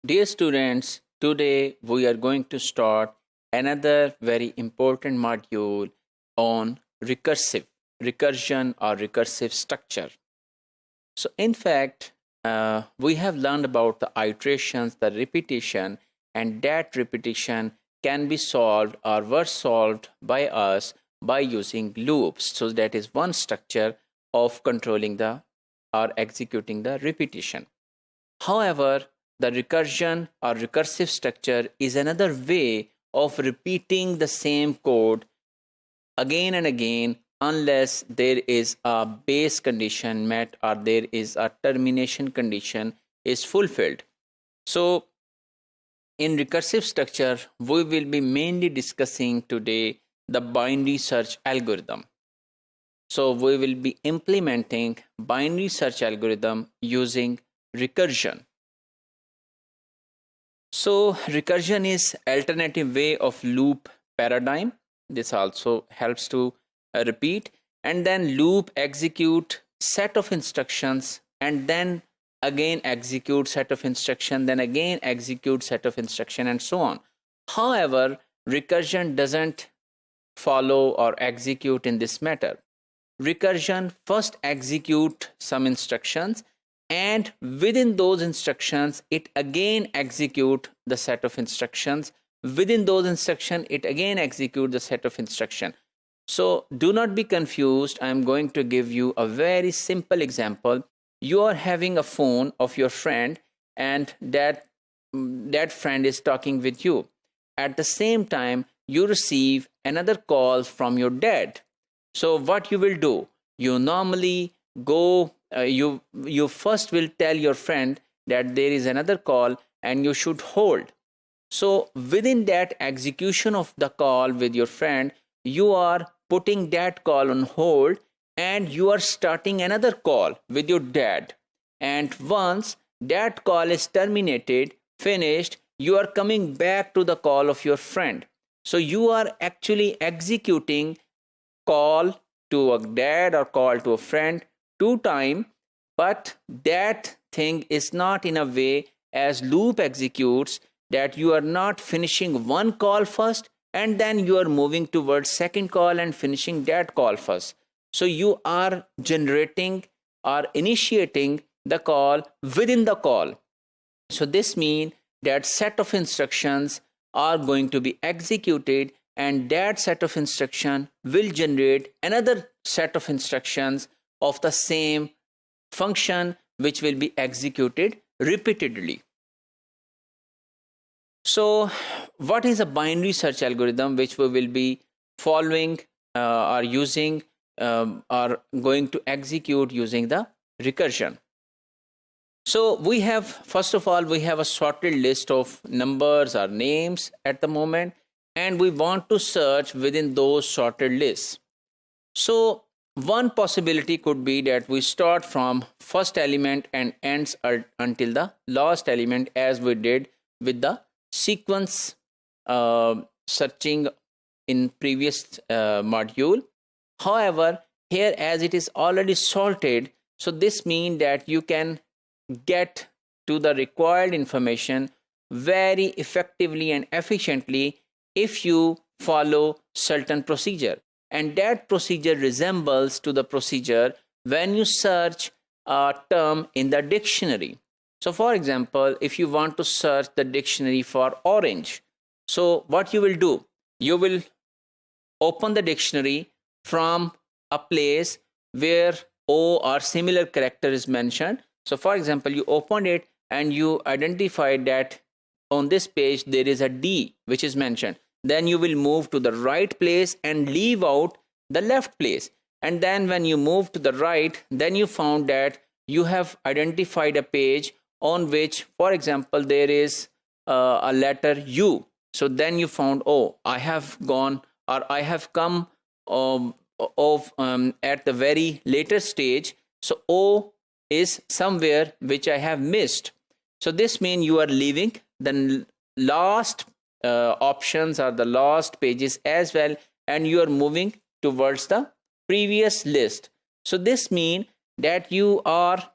Dear students, today we are going to start another very important module on recursion or recursive structure. So, in fact, we have learned about the iterations, the repetition, and that repetition can be solved or were solved by us by using loops. So, that is one structure of controlling the or executing the repetition. However, the recursion or recursive structure is another way of repeating the same code again and again unless there is a base condition met or there is a termination condition is fulfilled. So, in recursive structure, we will be mainly discussing today the binary search algorithm. So, we will be implementing binary search algorithm using recursion. So recursion is alternative way of loop paradigm. This also helps to repeat, and then loop execute set of instructions and then again execute set of instruction, then again execute set of instruction, and so on. However, recursion doesn't follow or execute in this matter. Recursion first execute some instructions, and within those instructions it again execute the set of instructions. Within those instructions it again execute the set of instruction. So do not be confused. I am going to give you a very simple example. You are having a phone of your friend, and that friend is talking with you. At the same time you receive another call from your dad. So what you will do, you normally go, you first will tell your friend that there is another call and you should hold. So within that execution of the call with your friend, you are putting that call on hold and you are starting another call with your dad. And once that call is terminated, finished, you are coming back to the call of your friend. So you are actually executing call to a dad or call to a friend 2 times, but that thing is not in a way as loop executes, that you are not finishing one call first and then you are moving towards second call and finishing that call first. So you are generating or initiating the call within the call. So this means that set of instructions are going to be executed, and that set of instruction will generate another set of instructions of the same function which will be executed repeatedly. So what is a binary search algorithm which we will be following or using or going to execute using the recursion? So we have, first of all, we have a sorted list of numbers or names at the moment, and we want to search within those sorted lists. So one possibility could be that we start from first element and ends until the last element, as we did with the sequence searching in previous module. However, here as it is already sorted, so this means that you can get to the required information very effectively and efficiently if you follow certain procedure, and that procedure resembles to the procedure when you search a term in the dictionary. So for example, if you want to search the dictionary for orange, so what you will do, you will open the dictionary from a place where O or similar character is mentioned. So for example, you opened it and you identified that on this page there is a D which is mentioned. Then you will move to the right place and leave out the left place. And then when you move to the right, then you found that you have identified a page on which, for example, there is a letter U. So then you found, oh, I have gone or I have come at the very later stage. So O is somewhere which I have missed. So this means you are leaving the last options or the last pages as well, and you are moving towards the previous list. So this means that you are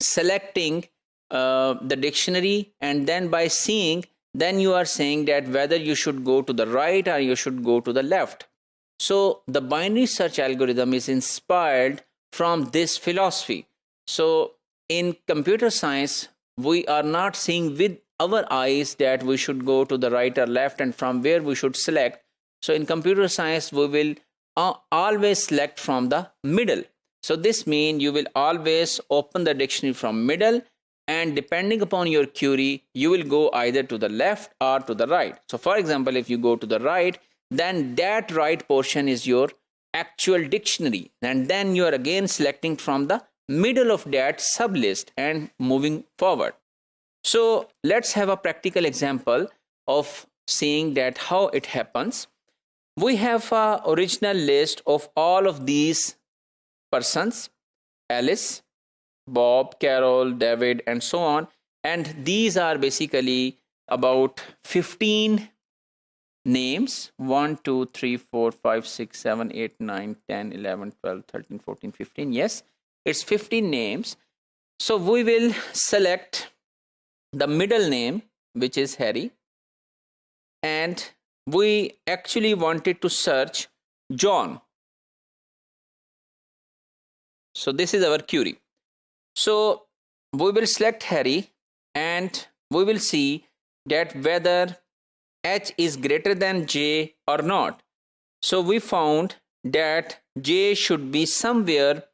selecting the dictionary, and then by seeing, then you are saying that whether you should go to the right or you should go to the left. So the binary search algorithm is inspired from this philosophy. So in computer science, we are not seeing with our eyes that we should go to the right or left and from where we should select. So in computer science, we will always select from the middle. So this means you will always open the dictionary from middle, and depending upon your query, you will go either to the left or to the right. So for example, if you go to the right, then that right portion is your actual dictionary, and then you are again selecting from the middle of that sublist and moving forward. So let's have a practical example of seeing that how it happens. We have an original list of all of these persons: Alice, Bob, Carol, David, and so on. And these are basically about 15 names: 1, 2, 3, 4, 5, 6, 7, 8, 9, 10, 11, 12, 13, 14, 15. Yes, it's 15 names. So we will select the middle name, which is Harry, and we actually wanted to search John. So this is our query. So we will select Harry, and we will see that whether H is greater than J or not. So we found that J should be somewhere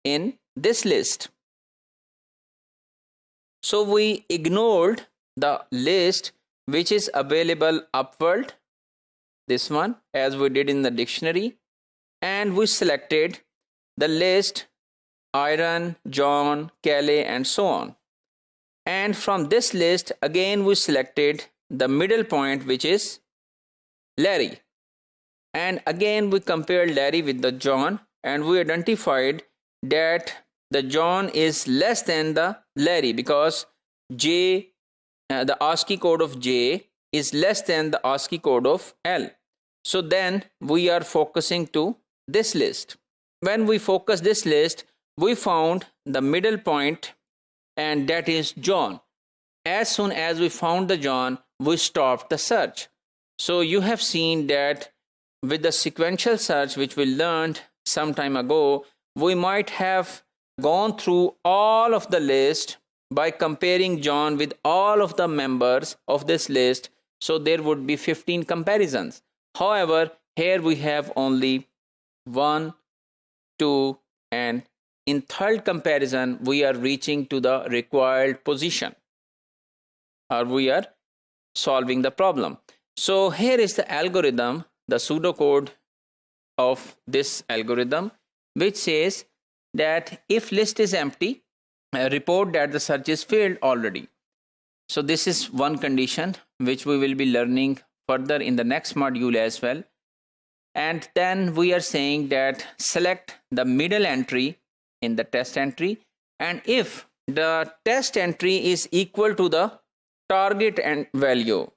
in this list. So we ignored the list which is available upward, this one, as we did in the dictionary, and we selected the list Aaron, John, Kelly, and so on. And from this list, again we selected the middle point, which is Larry. And again we compared Larry with the John, and we identified that the John is less than the Larry, because J, the ASCII code of J is less than the ASCII code of L. So then we are focusing to this list. When we focus this list, we found the middle point, and that is John. As soon as we found the John, we stopped the search. So you have seen that with the sequential search, which we learned some time ago, we might have gone through all of the list by comparing John with all of the members of this list. So there would be 15 comparisons. However, here we have only 1, 2, and in third comparison, we are reaching to the required position, or we are solving the problem. So here is the algorithm, the pseudocode of this algorithm, which says that if list is empty, report that the search is failed already. So this is one condition which we will be learning further in the next module as well. And then we are saying that select the middle entry in the test entry, and if the test entry is equal to the target and value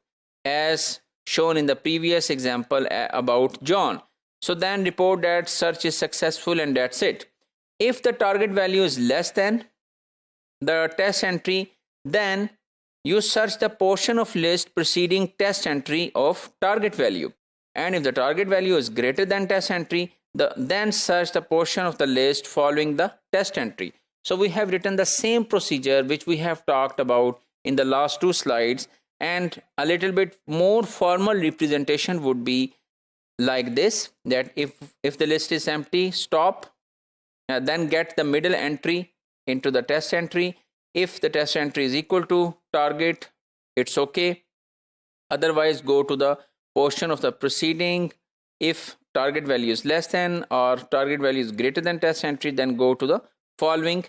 as shown in the previous example about John, so then report that search is successful, and that's it. If the target value is less than the test entry, then you search the portion of list preceding test entry of target value, and if the target value is greater than test entry, then search the portion of the list following the test entry. So we have written the same procedure which we have talked about in the last 2 slides, and a little bit more formal representation would be like this, that if the list is empty, stop, then get the middle entry into the test entry. If the test entry is equal to target, it's okay. Otherwise, go to the portion of the preceding. If target value is less than or target value is greater than test entry, then go to the following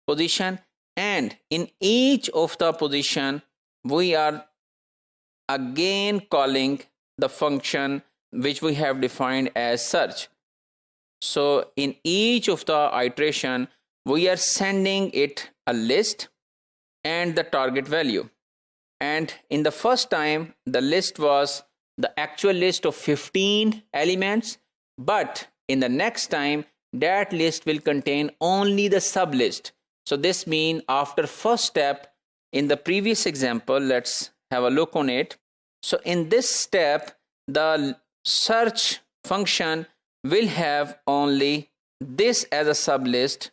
position. And in each of the position, we are again calling the function which we have defined as search. So in each of the iteration, we are sending it a list and the target value. And in the first time, the list was the actual list of 15 elements, but in the next time, that list will contain only the sublist. So this means after first step, in the previous example, let's have a look on it. So in this step, the search function will have only this as a sublist,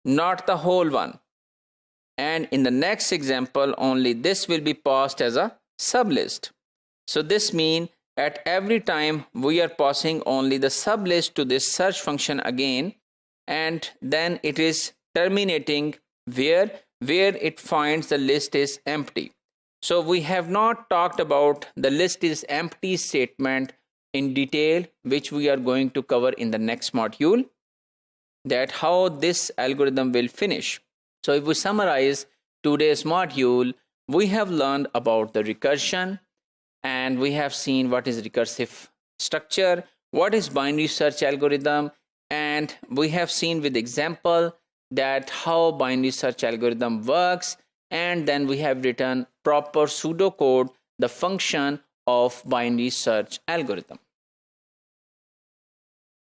not the whole one. And in the next example, only this will be passed as a sublist. So this means at every time we are passing only the sublist to this search function again, and then it is terminating where it finds the list is empty. So we have not talked about the list is empty statement in detail, which we are going to cover in the next module, that how this algorithm will finish. So if we summarize today's module, we have learned about the recursion, and we have seen what is recursive structure, what is binary search algorithm, and we have seen with example that how binary search algorithm works, and then we have written proper pseudocode, the function of binary search algorithm.